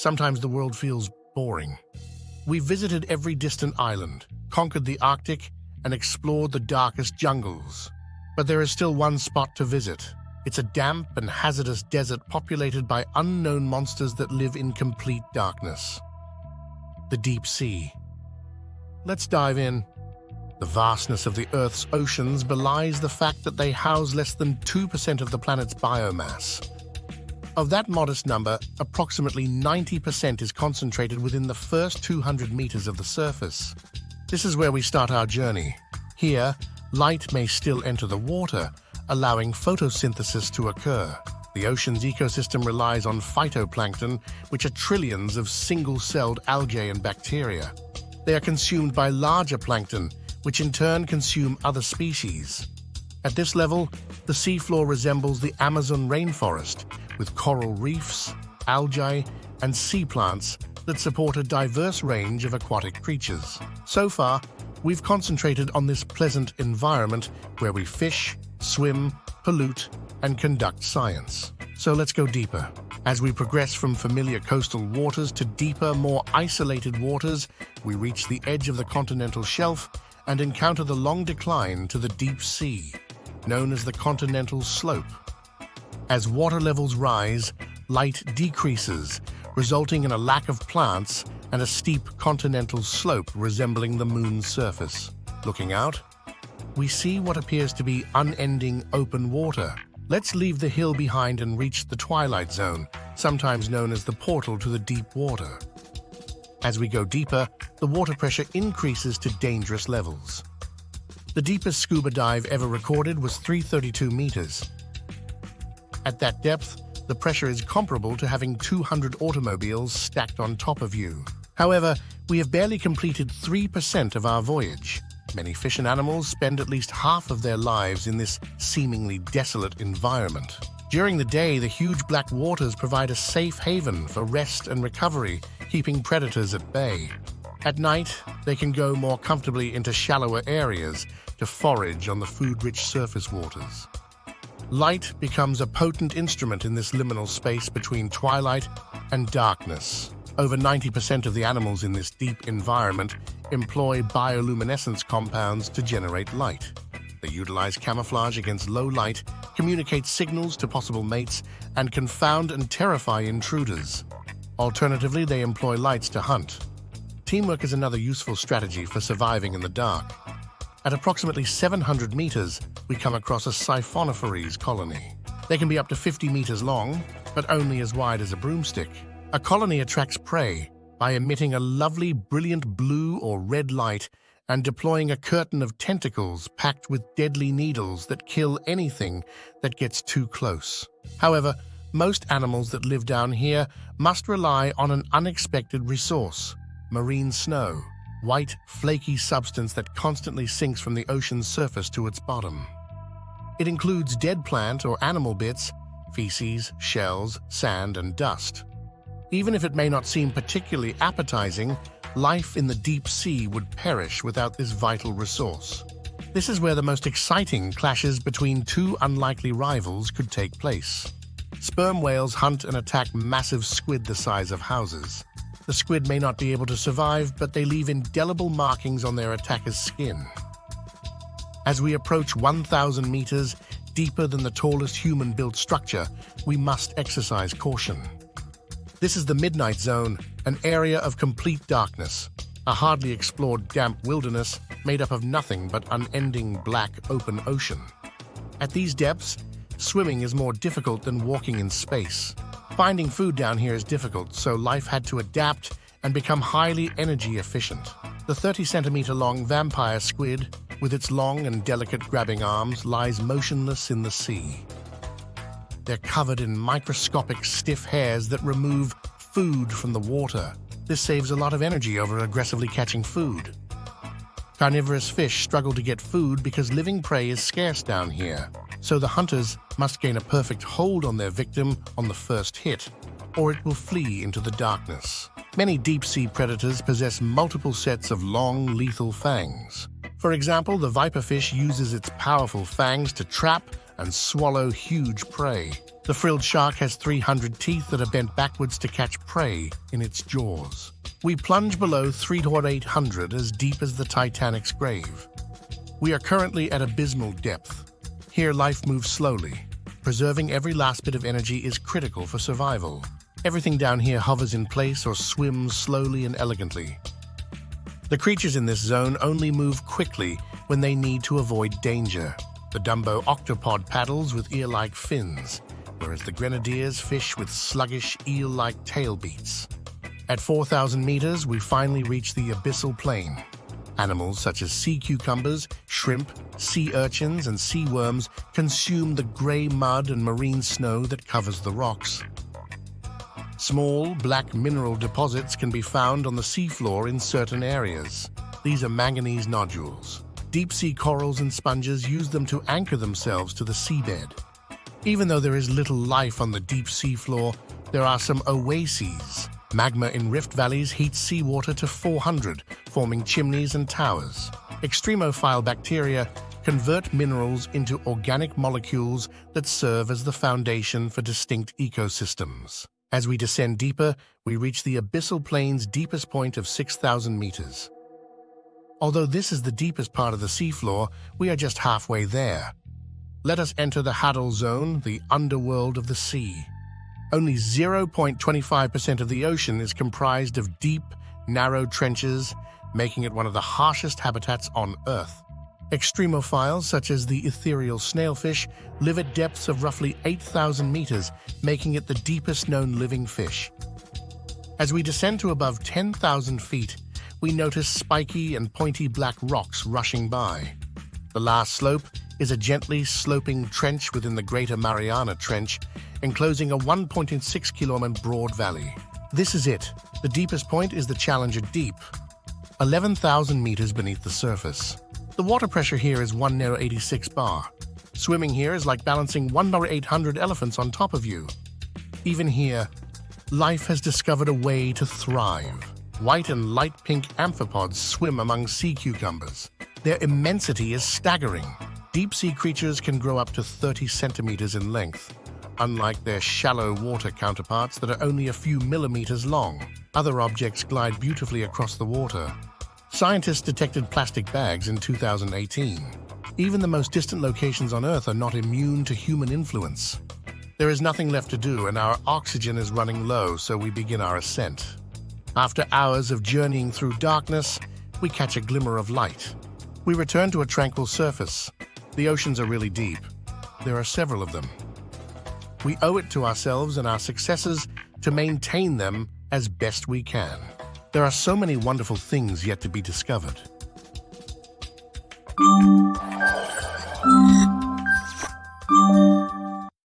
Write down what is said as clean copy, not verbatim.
Sometimes the world feels boring. We've visited every distant island, conquered the Arctic, and explored the darkest jungles. But there is still one spot to visit. It's a damp and hazardous desert populated by unknown monsters that live in complete darkness. The deep sea. Let's dive in. The vastness of the Earth's oceans belies the fact that they house less than 2% of the planet's biomass. Of that modest number, approximately 90% is concentrated within the first 200 meters of the surface. This is where we start our journey. Here, light may still enter the water, allowing photosynthesis to occur. The ocean's ecosystem relies on phytoplankton, which are trillions of single-celled algae and bacteria. They are consumed by larger plankton, which in turn consume other species. At this level, the seafloor resembles the Amazon rainforest, with coral reefs, algae, and sea plants that support a diverse range of aquatic creatures. So far, we've concentrated on this pleasant environment where we fish, swim, pollute, and conduct science. So let's go deeper. As we progress from familiar coastal waters to deeper, more isolated waters, we reach the edge of the continental shelf and encounter the long decline to the deep sea, known as the continental slope. As water levels rise, light decreases, resulting in a lack of plants and a steep continental slope resembling the moon's surface. Looking out, we see what appears to be unending open water. Let's leave the hill behind and reach the twilight zone, sometimes known as the portal to the deep water. As we go deeper, the water pressure increases to dangerous levels. The deepest scuba dive ever recorded was 332 meters. At that depth, the pressure is comparable to having 200 automobiles stacked on top of you. However, we have barely completed 3% of our voyage. Many fish and animals spend at least half of their lives in this seemingly desolate environment. During the day, the huge black waters provide a safe haven for rest and recovery, keeping predators at bay. At night, they can go more comfortably into shallower areas to forage on the food-rich surface waters. Light becomes a potent instrument in this liminal space between twilight and darkness. Over 90% of the animals in this deep environment employ bioluminescence compounds to generate light. They utilize camouflage against low light, communicate signals to possible mates, and confound and terrify intruders. Alternatively, they employ lights to hunt. Teamwork is another useful strategy for surviving in the dark. At approximately 700 meters, we come across a Siphonophores colony. They can be up to 50 meters long, but only as wide as a broomstick. A colony attracts prey by emitting a lovely, brilliant blue or red light and deploying a curtain of tentacles packed with deadly needles that kill anything that gets too close. However, most animals that live down here must rely on an unexpected resource: marine snow, white, flaky substance that constantly sinks from the ocean's surface to its bottom. It includes dead plant or animal bits, feces, shells, sand, and dust. Even if it may not seem particularly appetizing, life in the deep sea would perish without this vital resource. This is where the most exciting clashes between two unlikely rivals could take place. Sperm whales hunt and attack massive squid the size of houses. The squid may not be able to survive, but they leave indelible markings on their attacker's skin. As we approach 1,000 meters, deeper than the tallest human-built structure, we must exercise caution. This is the Midnight Zone, an area of complete darkness, a hardly explored damp wilderness made up of nothing but unending black open ocean. At these depths, swimming is more difficult than walking in space. Finding food down here is difficult, so life had to adapt and become highly energy efficient. The 30-centimeter-long vampire squid, with its long and delicate grabbing arms, lies motionless in the sea. They're covered in microscopic stiff hairs that remove food from the water. This saves a lot of energy over aggressively catching food. Carnivorous fish struggle to get food because living prey is scarce down here, so the hunters must gain a perfect hold on their victim on the first hit, or it will flee into the darkness. Many deep-sea predators possess multiple sets of long, lethal fangs. For example, the viperfish uses its powerful fangs to trap and swallow huge prey. The frilled shark has 300 teeth that are bent backwards to catch prey in its jaws. We plunge below 3,800 as deep as the Titanic's grave. We are currently at abysmal depth. Here life moves slowly. Preserving every last bit of energy is critical for survival. Everything down here hovers in place or swims slowly and elegantly. The creatures in this zone only move quickly when they need to avoid danger. The Dumbo octopod paddles with ear-like fins, whereas the grenadiers fish with sluggish, eel-like tail beats. At 4,000 meters, we finally reach the abyssal plain. Animals such as sea cucumbers, shrimp, sea urchins, and sea worms consume the gray mud and marine snow that covers the rocks. Small, black mineral deposits can be found on the seafloor in certain areas. These are manganese nodules. Deep-sea corals and sponges use them to anchor themselves to the seabed. Even though there is little life on the deep seafloor, there are some oases. Magma in rift valleys heats seawater to 400, forming chimneys and towers. Extremophile bacteria convert minerals into organic molecules that serve as the foundation for distinct ecosystems. As we descend deeper, we reach the abyssal plain's deepest point of 6,000 meters. Although this is the deepest part of the seafloor, we are just halfway there. Let us enter the hadal zone, the underworld of the sea. Only 0.25% of the ocean is comprised of deep, narrow trenches, making it one of the harshest habitats on Earth. Extremophiles, such as the ethereal snailfish, live at depths of roughly 8,000 meters, making it the deepest known living fish. As we descend to above 10,000 feet, we notice spiky and pointy black rocks rushing by. The last slope is a gently sloping trench within the Greater Mariana Trench, enclosing a 1.6-kilometer broad valley. This is it. The deepest point is the Challenger Deep, 11,000 meters beneath the surface. The water pressure here is 1/86 bar. Swimming here is like balancing 1/800 elephants on top of you. Even here, life has discovered a way to thrive. White and light pink amphipods swim among sea cucumbers. Their immensity is staggering. Deep-sea creatures can grow up to 30 centimeters in length, unlike their shallow water counterparts that are only a few millimeters long. Other objects glide beautifully across the water. Scientists detected plastic bags in 2018. Even the most distant locations on Earth are not immune to human influence. There is nothing left to do, and our oxygen is running low, so we begin our ascent. After hours of journeying through darkness, we catch a glimmer of light. We return to a tranquil surface. The oceans are really deep. There are several of them. We owe it to ourselves and our successors to maintain them as best we can. There are so many wonderful things yet to be discovered.